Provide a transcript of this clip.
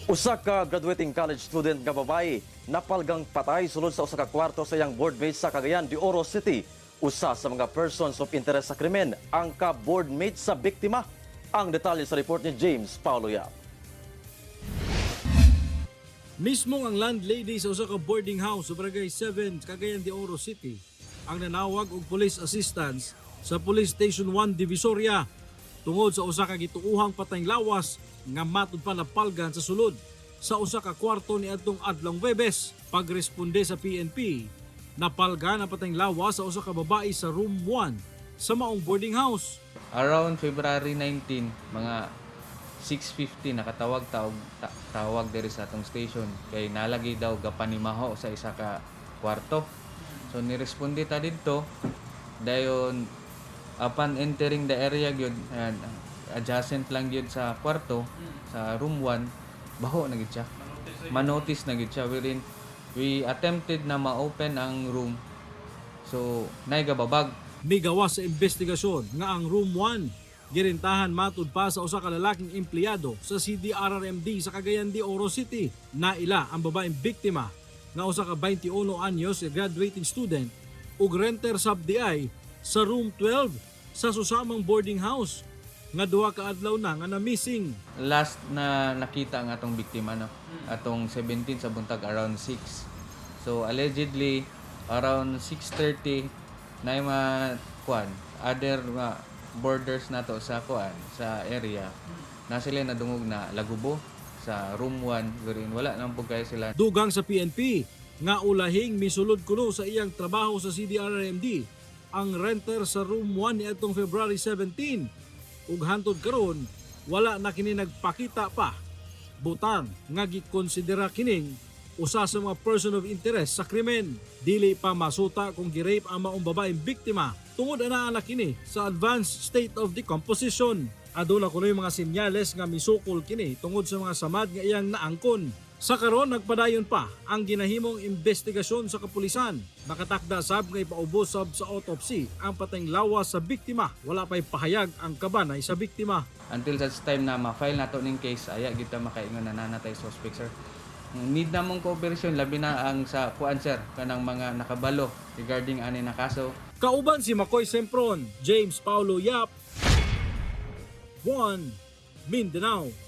Usa ka graduating college student nga babae napalgang patay sulod sa usa ka kwarto sa iyang boardmate sa Cagayan de Oro City. Usa sa mga persons of interest sa krimen ang ka-boardmate sa biktima. Ang detalye sa report ni James Paulo Yap. Mismong ang landlady sa usa ka boarding house sa Barangay 7, Cagayan de Oro City ang nanawag og police assistance sa Police Station 1 Divisoria tungod sa usa ka gituuhang patayng lawas nga matud pa napalgan sa sulod sa usa ka kwarto niadtong adlong Webes. Pagresponde sa PNP, napalgan ang patayng lawas sa usa ka babae sa room 1 sa maong boarding house. Around February 19, mga 6:50 nakatawag tawag diri sa atong station kay nalagi daw gapanimaho sa isa ka kwarto. So niresponde ta didto dayon upon entering the area gyud adjacent lang gyud sa kwarto sa room 1 baho na gyud siya. Manotice na gyud siya wherein we attempted na ma-open ang room. So nay gababag. Migawas sa investigasyon nga ang room 1 girintahan matud pa sa usa ka lalaking empleyado sa CDRRMD sa Cagayan de Oro City. Naila ang babaeng biktima nga usa ka 21 anyos graduating student ug renter sub DI sa room 12 sa susamang boarding house nga duha ka adlaw na nga na-missing. Last na nakita ang atong biktima no, atong 17 sa buntag around 6. So allegedly around 6:30 na yung other borders na to sa sa area na sila nadungog na lagubo sa room 1 wherein wala nang pugkay sila. Dugang sa PNP nga ulahing misulod kuno sa iyang trabaho sa CDRRMD ang renter sa room 1 niadtong February 17 ug hantod karon wala na kini nagpakita pa. Butang nga gikonsidera kining usa sa mga person of interest sa krimen. Dili pa masuta kung girape ang maong babaeng biktima tungod ana anak kini sa advanced state of decomposition. Aduna kuno yung mga senyales nga misukol kini tungod sa mga samad nga iyang naangkon. Sa karon nagpadayon pa ang ginahimong investigasyon sa kapulisan. Nakatakda sab nga ipaubos sab sa autopsy ang patayng lawas sa biktima. Wala pa'y pahayag ang kabanay sa biktima. Until such time na ma-file nato ning case aya gid ta makaingon na nanatay suspect sir. Need namong cooperation labi na ang sa sir kanang mga nakabalo regarding ani na kaso. Kauban si Makoy Sempron, James Paulo Yap, 1 Mindanao.